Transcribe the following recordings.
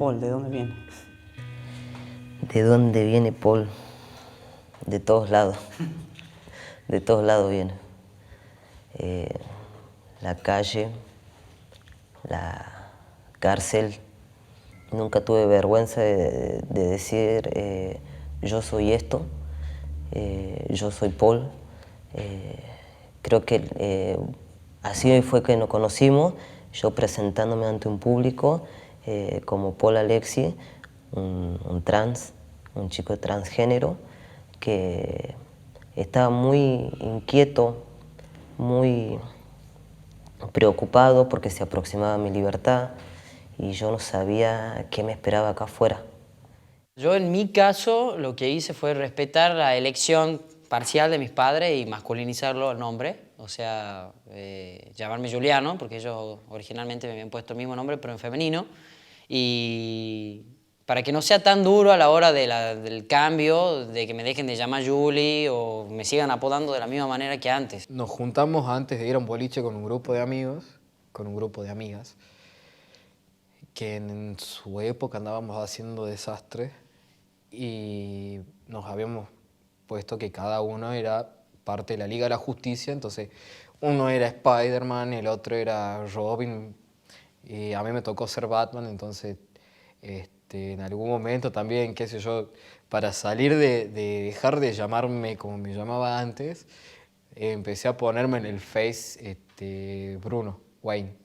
Paul? ¿De dónde viene? ¿De dónde viene Paul? De todos lados. De todos lados viene. La calle, la cárcel. Nunca tuve vergüenza de decir yo soy esto, yo soy Paul. Creo que así fue que nos conocimos, yo presentándome ante un público como Paul Alexis, un trans, un chico transgénero que estaba muy inquieto, muy preocupado porque se aproximaba a mi libertad y yo no sabía qué me esperaba acá afuera. Yo en mi caso lo que hice fue respetar la elección parcial de mis padres y masculinizarlo el nombre, o sea, llamarme Juliano, porque ellos originalmente me habían puesto el mismo nombre pero en femenino, y para que no sea tan duro a la hora del cambio, de que me dejen de llamar Juli o me sigan apodando de la misma manera que antes. Nos juntamos antes de ir a un boliche con un grupo de amigos, con un grupo de amigas, que en su época andábamos haciendo desastres y nos habíamos puesto que cada uno era parte de la Liga de la Justicia, entonces uno era Spider-Man, el otro era Robin y a mí me tocó ser Batman, entonces en algún momento también, qué sé yo, para salir de dejar de llamarme como me llamaba antes, empecé a ponerme en el Face Bruno Wayne.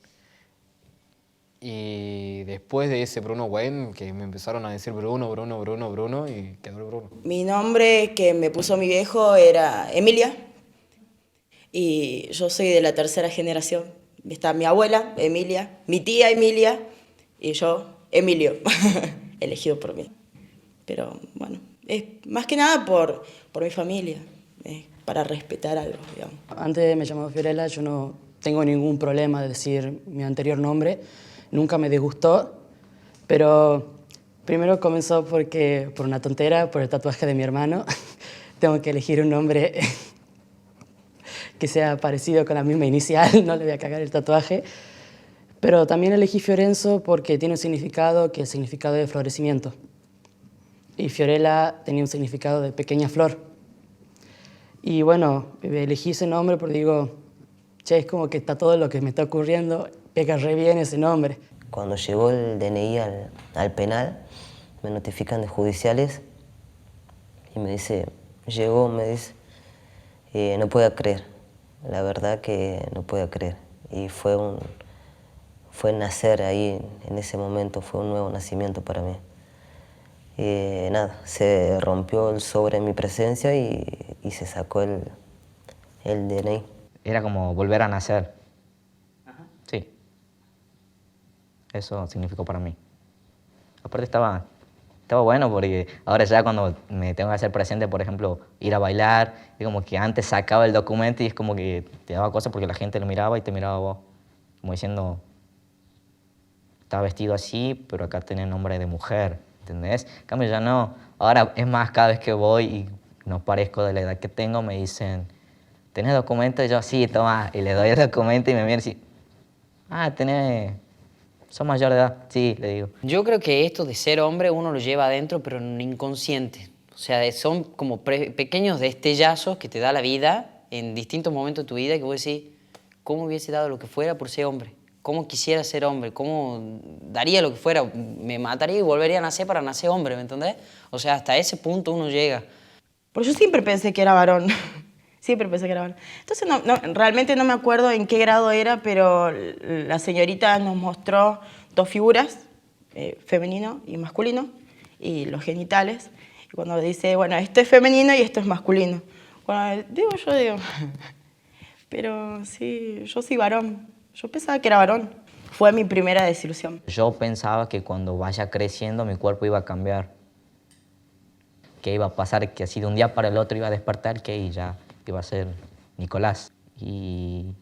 Y después de ese Bruno Wayne, que me empezaron a decir Bruno, Bruno, Bruno, Bruno, y quedó el Bruno. Mi nombre que me puso mi viejo era Emilia, y yo soy de la tercera generación. Está mi abuela, Emilia, mi tía Emilia, y yo, Emilio, elegido por mí. Pero bueno, es más que nada por mi familia, para respetar algo, digamos. Antes me llamaba Fiorella, yo no tengo ningún problema de decir mi anterior nombre, nunca me disgustó, pero primero comenzó por una tontera, por el tatuaje de mi hermano. Tengo que elegir un nombre que sea parecido con la misma inicial, no le voy a cagar el tatuaje. Pero también elegí Fiorenzo porque tiene un significado que es el significado de florecimiento. Y Fiorella tenía un significado de pequeña flor. Y bueno, elegí ese nombre porque digo, che, es como que está todo lo que me está ocurriendo, pega re bien ese nombre. Cuando llegó el DNI al penal, me notifican de judiciales y me dice, llegó, me dice, no puedo creer, la verdad que no puedo creer. Y fue nacer ahí, en ese momento, fue un nuevo nacimiento para mí. Nada, se rompió el sobre en mi presencia y se sacó el DNI. Era como volver a nacer. Ajá. Sí. Eso significó para mí. Aparte estaba bueno porque ahora ya cuando me tengo que hacer presente, por ejemplo, ir a bailar, es como que antes sacaba el documento y es como que te daba cosas porque la gente lo miraba y te miraba a vos. Como diciendo, estaba vestido así, pero acá tenía nombre de mujer, ¿entendés? En cambio ya no. Ahora es más, cada vez que voy y no parezco de la edad que tengo, me dicen, ¿tenés documento? Y yo, sí, toma, y le doy el documento y me miran así, ¿sos mayor de edad? Sí, le digo. Yo creo que esto de ser hombre uno lo lleva adentro, pero en inconsciente. O sea, son como pequeños destellazos que te da la vida en distintos momentos de tu vida que vos decís, ¿cómo hubiese dado lo que fuera por ser hombre? ¿Cómo quisiera ser hombre? ¿Cómo daría lo que fuera? Me mataría y volvería a nacer para nacer hombre, ¿me entendés? O sea, hasta ese punto uno llega. Porque yo siempre pensé que era varón. Siempre pensé que era varón. Entonces, realmente no me acuerdo en qué grado era, pero la señorita nos mostró dos figuras, femenino y masculino, y los genitales. Y cuando dice, bueno, esto es femenino y esto es masculino. Bueno, yo digo, pero sí, yo soy varón. Yo pensaba que era varón. Fue mi primera desilusión. Yo pensaba que cuando vaya creciendo mi cuerpo iba a cambiar. Que iba a pasar, que así de un día para el otro iba a despertar, que ya iba a ser Nicolás. Y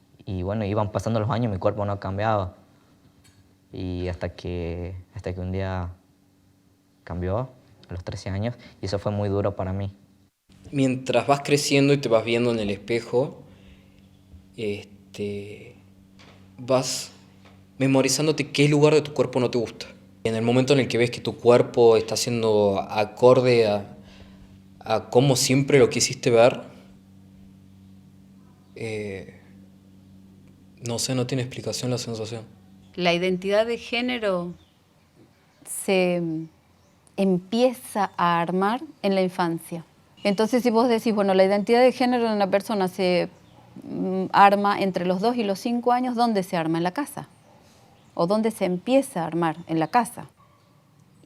bueno, iban pasando los años, mi cuerpo no cambiaba. Y hasta que un día cambió, a los 13 años, y eso fue muy duro para mí. Mientras vas creciendo y te vas viendo en el espejo, vas memorizándote qué lugar de tu cuerpo no te gusta. En el momento en el que ves que tu cuerpo está siendo acorde a cómo siempre lo quisiste ver, no sé, no tiene explicación la sensación. La identidad de género se empieza a armar en la infancia. Entonces, si vos decís, bueno, la identidad de género de una persona se arma entre los 2 y los 5 años, ¿dónde se arma? En la casa. ¿O dónde se empieza a armar? En la casa.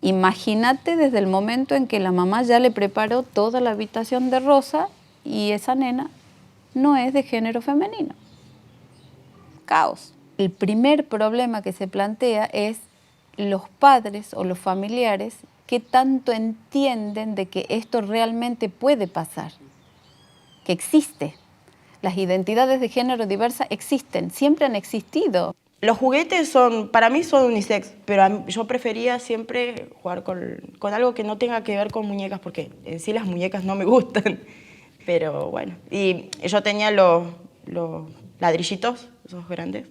Imagínate desde el momento en que la mamá ya le preparó toda la habitación de rosa y esa nena no es de género femenino. Caos. El primer problema que se plantea es los padres o los familiares que tanto entienden de que esto realmente puede pasar, que existe. Las identidades de género diversas existen, siempre han existido. Los juguetes para mí son unisex, pero yo prefería siempre jugar con algo que no tenga que ver con muñecas, porque en sí las muñecas no me gustan. Pero bueno, y yo tenía los ladrillitos, esos grandes.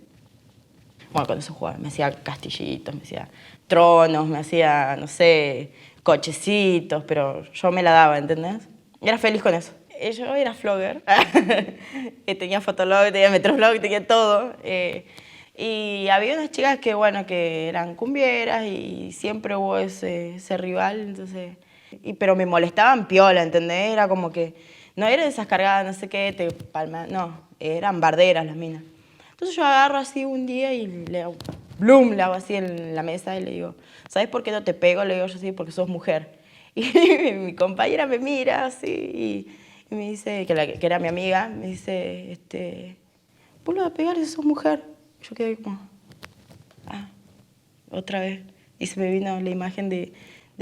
Bueno, cuando se jugaba, me hacía castillitos, me hacía tronos, me hacía, no sé, cochecitos, pero yo me la daba, ¿entendés? Y era feliz con eso. Yo era flogger, tenía fotolog, tenía metroblog, tenía todo. Y había unas chicas que, bueno, que eran cumbieras y siempre hubo ese rival, entonces... pero me molestaban piola, ¿entendés? Era como que no eran esas cargadas, no sé qué, te palman, no, eran barderas las minas. Entonces yo agarro así un día y le hago, ¡blum!, le hago así en la mesa y le digo, ¿sabes por qué no te pego? Le digo yo así, porque sos mujer. Y mi compañera me mira así y me dice, que era mi amiga, me dice, ¿vos lo vas a pegar si sos mujer? Yo quedé como, otra vez. Y se me vino la imagen de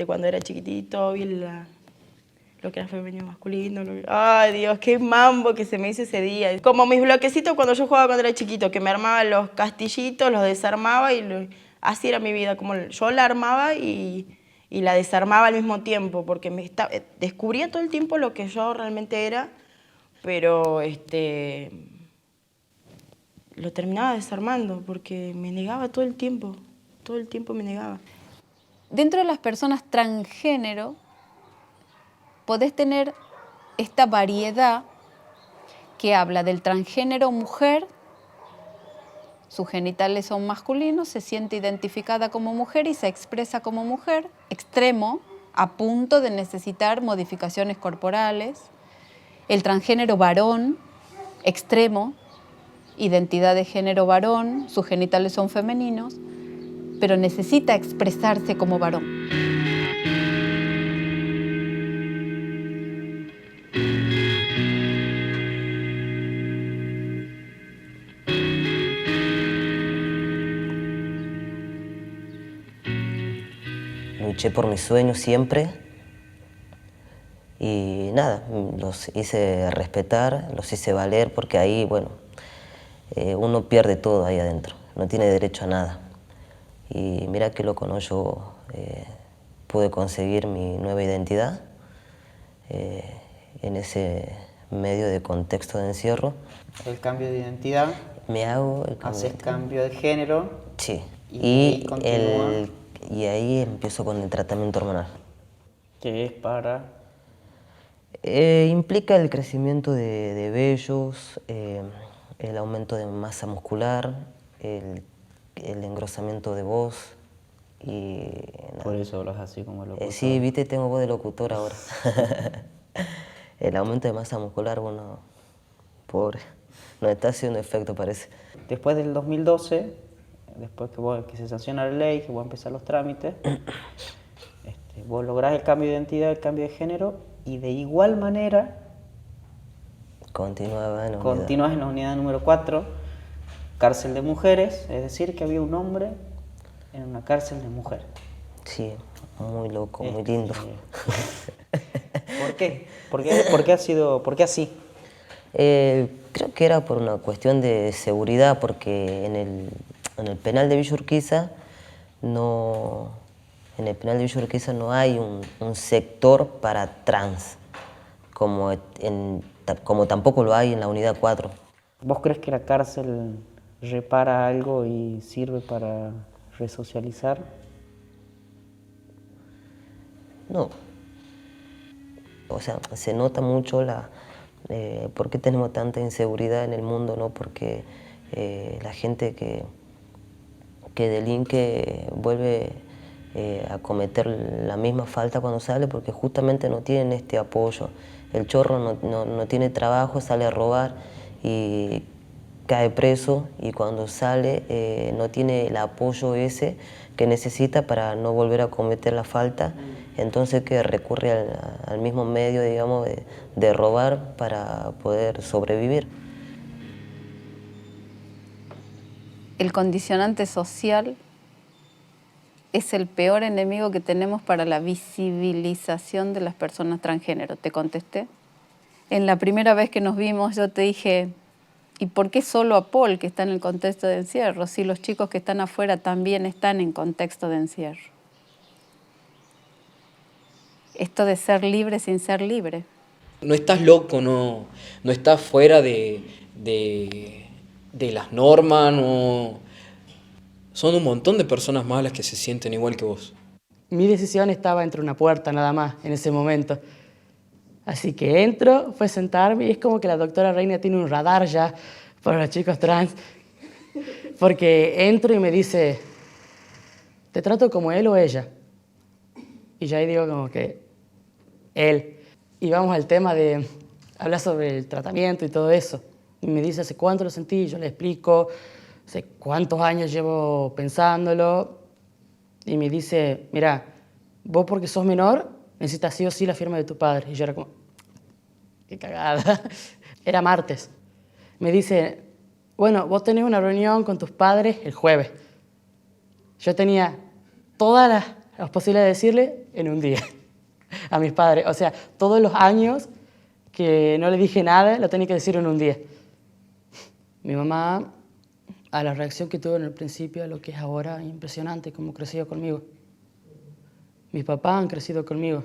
cuando era chiquitito, vi lo que era femenino y masculino. Ay, Dios, qué mambo que se me hizo ese día. Como mis bloquecitos cuando yo jugaba cuando era chiquito, que me armaba los castillitos, los desarmaba y así era mi vida. Como yo la armaba y la desarmaba al mismo tiempo, porque descubría todo el tiempo lo que yo realmente era, pero lo terminaba desarmando porque me negaba todo el tiempo me negaba. Dentro de las personas transgénero podés tener esta variedad que habla del transgénero mujer, sus genitales son masculinos, se siente identificada como mujer y se expresa como mujer, extremo, a punto de necesitar modificaciones corporales. El transgénero varón, extremo, identidad de género varón, sus genitales son femeninos, pero necesita expresarse como varón. Luché por mis sueños siempre y nada, los hice respetar, los hice valer, porque ahí, bueno, uno pierde todo ahí adentro, no tiene derecho a nada. Y mira qué loco, ¿no? Yo pude conseguir mi nueva identidad en ese medio de contexto de encierro. El cambio de identidad. Me hago el cambio Haces cambio de género. Sí. Y ahí empiezo con el tratamiento hormonal. Que es para... Implica el crecimiento de vellos, el aumento de masa muscular, el engrosamiento de voz y... nada. Por eso hablas así como locutor. Sí, viste, tengo voz de locutor ahora. El aumento de masa muscular, bueno, pobre, no está haciendo efecto, parece. Después del 2012, después que se sanciona la ley, que voy a empezar los trámites, vos lográs el cambio de identidad, el cambio de género, y de igual manera continuabas en la unidad número 4, cárcel de mujeres, es decir, que había un hombre en una cárcel de mujeres. Sí, muy loco, muy lindo. ¿Por qué? ¿Por qué así? Creo que era por una cuestión de seguridad, porque en el penal de Villa Urquiza no hay un sector para trans, como tampoco lo hay en la unidad 4. ¿Vos crees que la cárcel repara algo y sirve para resocializar? No. O sea, se nota mucho por qué tenemos tanta inseguridad en el mundo, ¿no? Porque la gente que delinque vuelve a cometer la misma falta cuando sale porque justamente no tienen este apoyo. El chorro no tiene trabajo, sale a robar y cae preso, y cuando sale no tiene el apoyo ese que necesita para no volver a cometer la falta, entonces que recurre al mismo medio, digamos, de robar para poder sobrevivir. El condicionante social es el peor enemigo que tenemos para la visibilización de las personas transgénero. ¿Te contesté? En la primera vez que nos vimos yo te dije, ¿y por qué solo a Paul, que está en el contexto de encierro, si los chicos que están afuera también están en contexto de encierro? Esto de ser libre sin ser libre. No estás loco, no estás fuera de las normas, no. Son un montón de personas malas que se sienten igual que vos. Mi decisión estaba entre una puerta nada más en ese momento. Así que entro, fue sentarme y es como que la doctora Reina tiene un radar ya para los chicos trans. Porque entro y me dice, ¿te trato como él o ella? Y yo ahí digo como que él. Y vamos al tema de hablar sobre el tratamiento y todo eso. Y me dice, ¿hace cuánto lo sentí? Yo le explico, hace cuántos años llevo pensándolo. Y me dice, mira, vos porque sos menor necesitas sí o sí la firma de tu padre. Y yo era como, qué cagada. Era martes. Me dice, bueno, vos tenés una reunión con tus padres el jueves. Yo tenía todas las posibilidades de decirle en un día a mis padres. O sea, todos los años que no le dije nada, lo tenía que decir en un día. Mi mamá, a la reacción que tuvo en el principio, a lo que es ahora, impresionante cómo creció conmigo. Mis papás han crecido conmigo.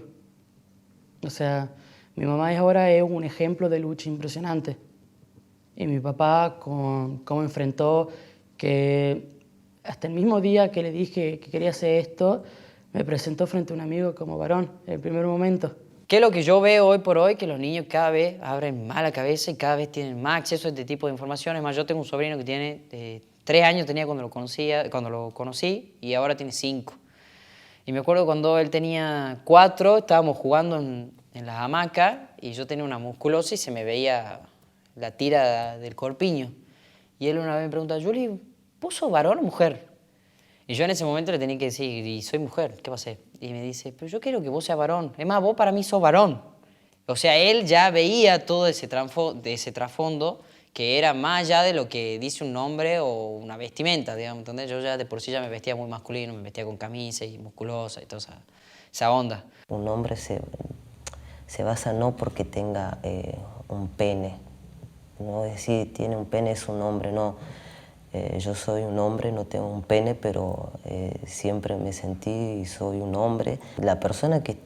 O sea, mi mamá ahora es un ejemplo de lucha impresionante. Y mi papá, cómo enfrentó que hasta el mismo día que le dije que quería hacer esto, me presentó frente a un amigo como varón, en el primer momento. ¿Qué es lo que yo veo hoy por hoy? Que los niños cada vez abren más la cabeza y cada vez tienen más acceso a este tipo de informaciones. Más, yo tengo un sobrino que tiene 3 años, tenía cuando lo conocí, y ahora tiene 5. Y me acuerdo cuando él tenía 4, estábamos jugando en las hamacas y yo tenía una musculosis y se me veía la tira del corpiño. Y él una vez me pregunta, Juli, ¿vos sos varón o mujer? Y yo en ese momento le tenía que decir, y soy mujer, ¿qué va a hacer? Y me dice, pero yo quiero que vos seas varón. Es más, vos para mí sos varón. O sea, él ya veía todo ese trasfondo que era más allá de lo que dice un nombre o una vestimenta, digamos, ¿entendés? Yo ya de por sí ya me vestía muy masculino, me vestía con camisa y musculosa y toda esa onda. Un hombre se basa no porque tenga un pene, no decir tiene un pene es un hombre, no. Yo soy un hombre, no tengo un pene, pero siempre me sentí y soy un hombre. La persona que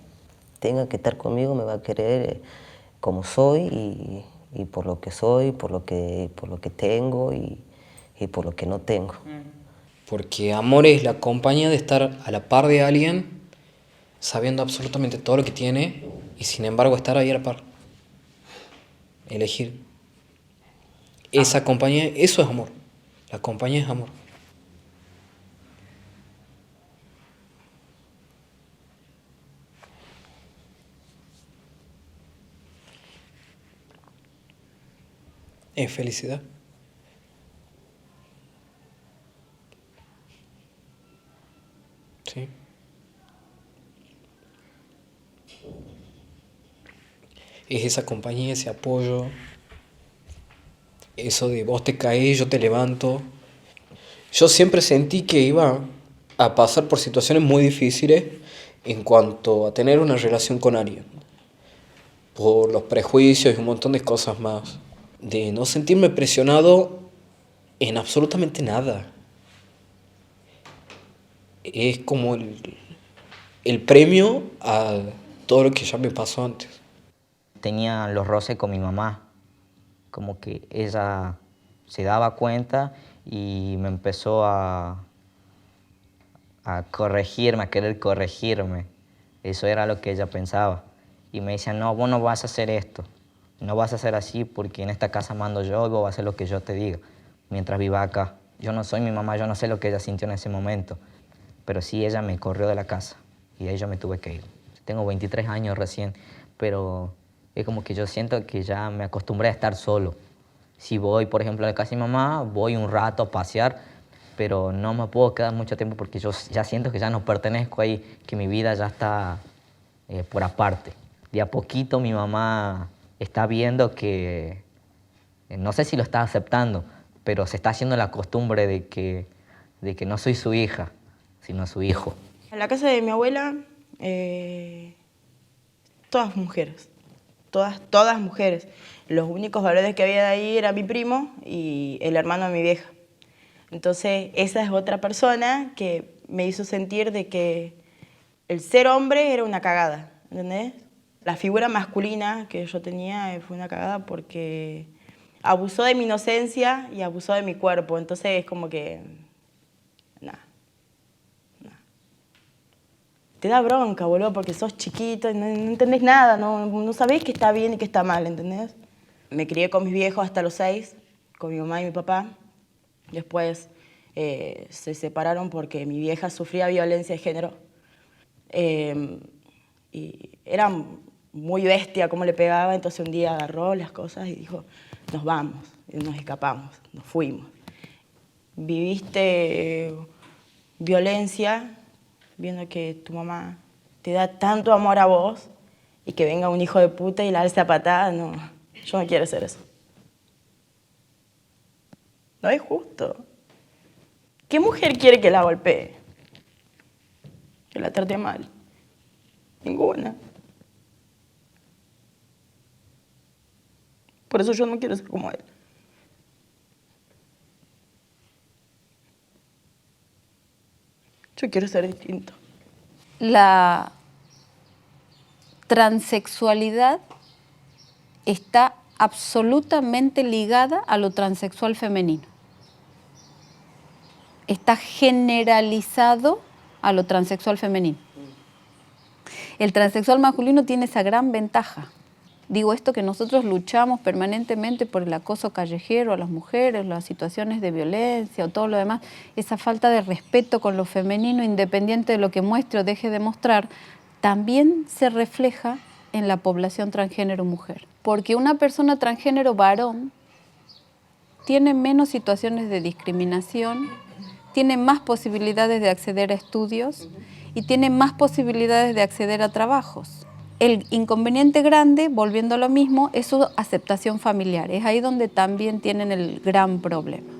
tenga que estar conmigo me va a querer como soy y por lo que soy, por lo que tengo y por lo que no tengo. Porque amor es la compañía de estar a la par de alguien, sabiendo absolutamente todo lo que tiene y sin embargo estar ahí a la par. Elegir. Esa compañía, eso es amor. La compañía es amor. Es felicidad. Sí. Es esa compañía, ese apoyo. Eso de vos te caes, yo te levanto. Yo siempre sentí que iba a pasar por situaciones muy difíciles en cuanto a tener una relación con alguien. Por los prejuicios y un montón de cosas más. De no sentirme presionado en absolutamente nada. Es como el premio a todo lo que ya me pasó antes. Tenía los roces con mi mamá, como que ella se daba cuenta y me empezó a corregirme, a querer corregirme. Eso era lo que ella pensaba. Y me decía, no, vos no vas a hacer esto. No vas a hacer así porque en esta casa mando yo y vos vas a hacer lo que yo te diga mientras viva acá. Yo no soy mi mamá, yo no sé lo que ella sintió en ese momento. Pero sí, ella me corrió de la casa y de ahí yo me tuve que ir. Tengo 23 años recién, pero es como que yo siento que ya me acostumbré a estar solo. Si voy, por ejemplo, a la casa de mi mamá, voy un rato a pasear, pero no me puedo quedar mucho tiempo porque yo ya siento que ya no pertenezco ahí, que mi vida ya está por aparte. De a poquito mi mamá está viendo que, no sé si lo está aceptando, pero se está haciendo la costumbre de que no soy su hija, sino su hijo. En la casa de mi abuela, todas mujeres, todas mujeres. Los únicos varones que había de ahí era mi primo y el hermano de mi vieja. Entonces, esa es otra persona que me hizo sentir de que el ser hombre era una cagada, ¿entendés? La figura masculina que yo tenía fue una cagada porque abusó de mi inocencia y abusó de mi cuerpo. Entonces, es como que... nada. Te da bronca, boludo, porque sos chiquito y no entendés nada, no sabés qué está bien y qué está mal, ¿entendés? Me crié con mis viejos hasta los 6, con mi mamá y mi papá. Después se separaron porque mi vieja sufría violencia de género. Y era muy bestia cómo le pegaba, entonces un día agarró las cosas y dijo, nos vamos, y nos escapamos, nos fuimos. Viviste violencia viendo que tu mamá te da tanto amor a vos y que venga un hijo de puta y la alce a patada, no, yo no quiero hacer eso. No es justo. ¿Qué mujer quiere que la golpee? Que la trate mal. Ninguna. Por eso yo no quiero ser como él. Yo quiero ser distinto. La transexualidad está absolutamente ligada a lo transexual femenino. Está generalizado a lo transexual femenino. El transexual masculino tiene esa gran ventaja. Digo esto que nosotros luchamos permanentemente por el acoso callejero a las mujeres, las situaciones de violencia o todo lo demás, esa falta de respeto con lo femenino, independiente de lo que muestre o deje de mostrar, también se refleja en la población transgénero mujer. Porque una persona transgénero varón tiene menos situaciones de discriminación, tiene más posibilidades de acceder a estudios y tiene más posibilidades de acceder a trabajos. El inconveniente grande, volviendo a lo mismo, es su aceptación familiar. Es ahí donde también tienen el gran problema.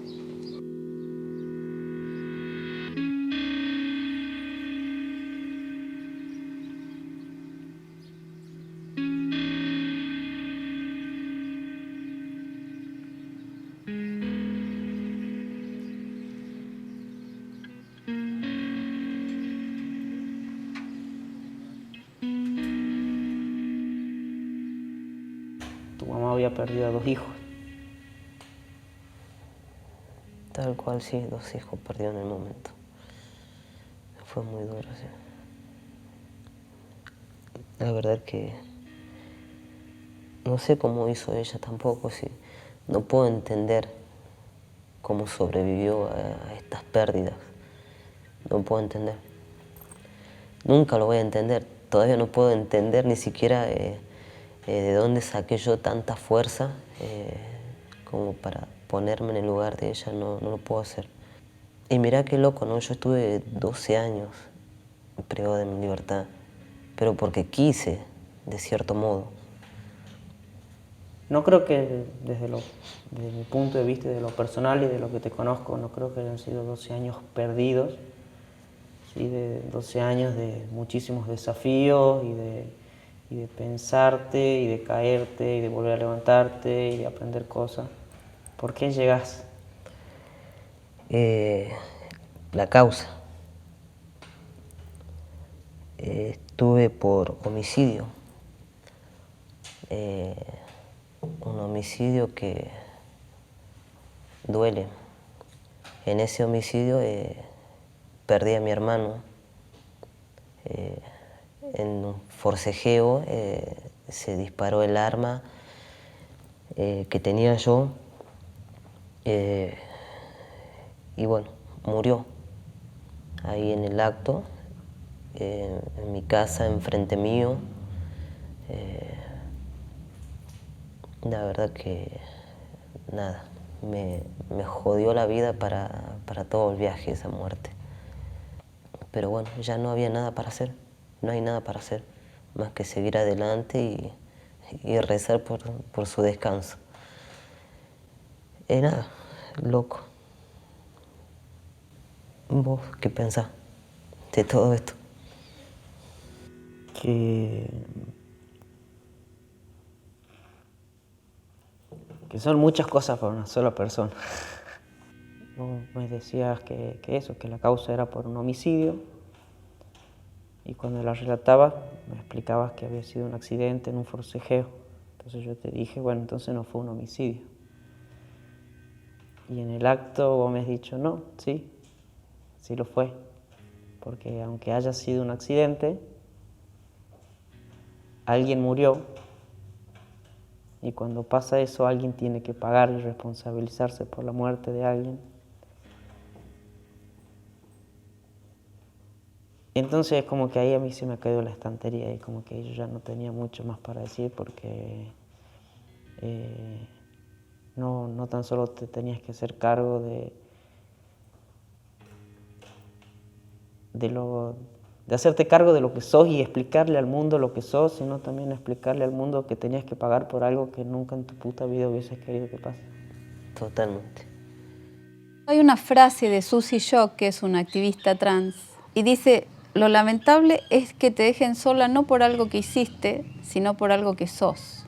Tu mamá había perdido a 2 hijos. Tal cual, sí, 2 hijos perdió en el momento. Fue muy duro, sí. La verdad que no sé cómo hizo ella tampoco, sí. No puedo entender cómo sobrevivió a estas pérdidas. No puedo entender. Nunca lo voy a entender. Todavía no puedo entender ni siquiera de dónde saqué yo tanta fuerza como para ponerme en el lugar de ella. No lo puedo hacer. Y mirá qué loco, ¿no? Yo estuve 12 años privado de mi libertad, pero porque quise, de cierto modo. No creo que desde mi punto de vista, de lo personal y de lo que te conozco, no creo que hayan sido 12 años perdidos, ¿sí? De 12 años de muchísimos desafíos y de pensarte y de caerte y de volver a levantarte y de aprender cosas. ¿Por qué llegás? La causa. Estuve por homicidio. Un homicidio que duele. En ese homicidio perdí a mi hermano. en un forcejeo se disparó el arma que tenía yo y bueno, murió ahí en el acto, en mi casa, enfrente mío. La verdad que nada, me jodió la vida para todo el viaje, esa muerte. Pero bueno, ya no había nada para hacer, no hay nada para hacer, más que seguir adelante y rezar por su descanso. Nada, loco. ¿Vos qué pensás de todo esto? Que son muchas cosas para una sola persona. Vos me decías que la causa era por un homicidio, y cuando la relatabas me explicabas que había sido un accidente en un forcejeo. Entonces yo te dije, bueno, entonces no fue un homicidio. Y en el acto vos me has dicho, no, sí lo fue. Porque aunque haya sido un accidente, alguien murió, y cuando pasa eso alguien tiene que pagar y responsabilizarse por la muerte de alguien. Entonces como que ahí a mí se me cayó la estantería y como que yo ya no tenía mucho más para decir, porque no tan solo te tenías que hacer cargo de hacerte cargo de lo que sos y explicarle al mundo lo que sos, sino también explicarle al mundo que tenías que pagar por algo que nunca en tu puta vida hubieses querido que pase. Totalmente. Hay una frase de Susie Shock, que es una activista trans, y dice: lo lamentable es que te dejen sola no por algo que hiciste, sino por algo que sos.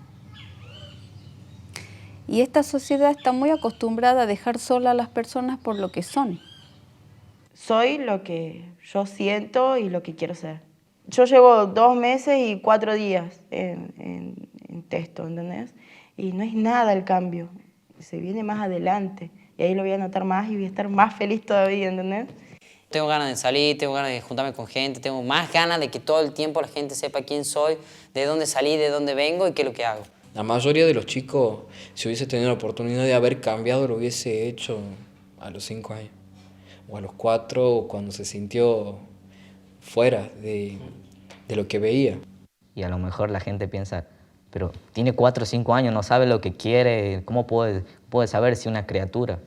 Y esta sociedad está muy acostumbrada a dejar sola a las personas por lo que son. Soy lo que yo siento y lo que quiero ser. Yo llevo 2 meses y 4 días en texto, ¿entendés? Y no es nada el cambio, se viene más adelante. Y ahí lo voy a notar más y voy a estar más feliz todavía, ¿entendés? Tengo ganas de salir, tengo ganas de juntarme con gente, tengo más ganas de que todo el tiempo la gente sepa quién soy, de dónde salí, de dónde vengo y qué es lo que hago. La mayoría de los chicos, si hubiese tenido la oportunidad de haber cambiado, lo hubiese hecho a los 5 años. O a los 4, o cuando se sintió fuera de lo que veía. Y a lo mejor la gente piensa, pero tiene 4 o 5 años, no sabe lo que quiere, ¿cómo puede saber si es una criatura?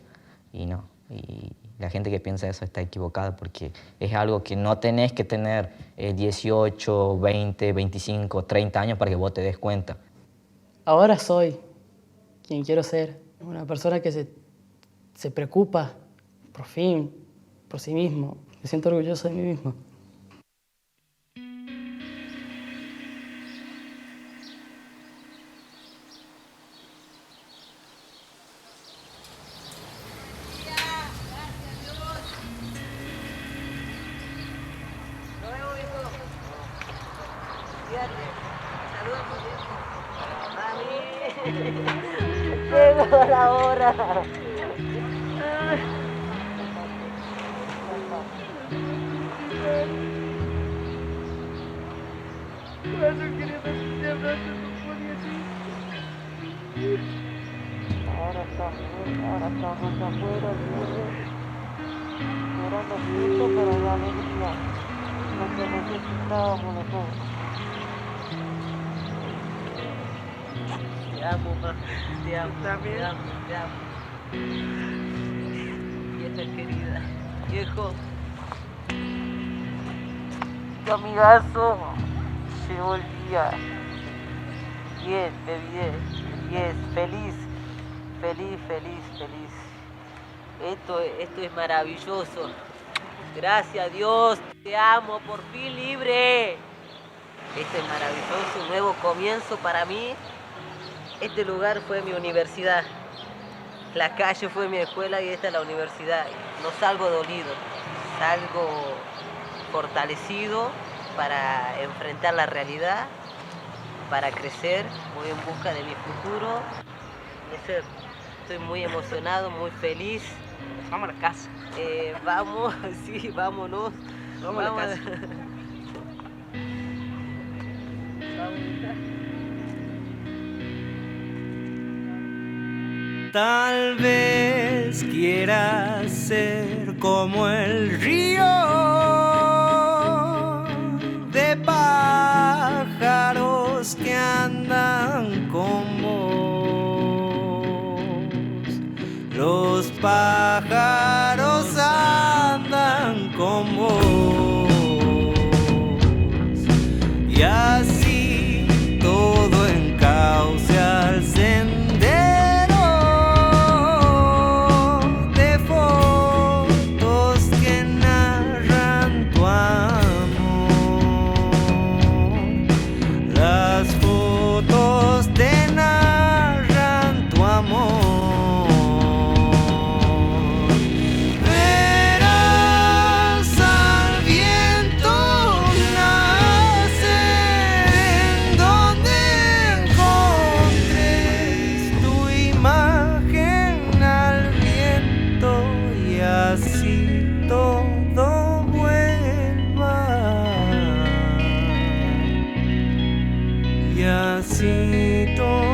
Y no, y la gente que piensa eso está equivocada, porque es algo que no tenés que tener 18, 20, 25, 30 años para que vos te des cuenta. Ahora soy quien quiero ser, una persona que se preocupa, por fin, por sí mismo. Me siento orgulloso de mí mismo. Llegó la hora. Ahora estamos afuera, llorando mucho, pero la alegría, lo que necesitábamos nosotros. Te amo, ma. Te amo. ¿También? Te amo. Vieja querida. Viejo. Tu amigazo llegó el día. Bien, feliz. Esto es maravilloso. Gracias a Dios. Te amo, por fin libre. Este es maravilloso, un nuevo comienzo para mí. Este lugar fue mi universidad, la calle fue mi escuela y esta es la universidad. No salgo dolido, salgo fortalecido para enfrentar la realidad, para crecer, voy en busca de mi futuro. Estoy muy emocionado, muy feliz. Vamos a la casa. Vamos, sí, vámonos. Vamos a la casa. Tal vez quieras ser como el río de pájaros que andan con vos. Los pájaros andan con vos. Y así todo encauce al sendero de fotos que narran tu amor. Las fotos te narran tu amor. Verás al viento nacer en donde encontres tu imagen al viento y así todo vuelva. Y así todo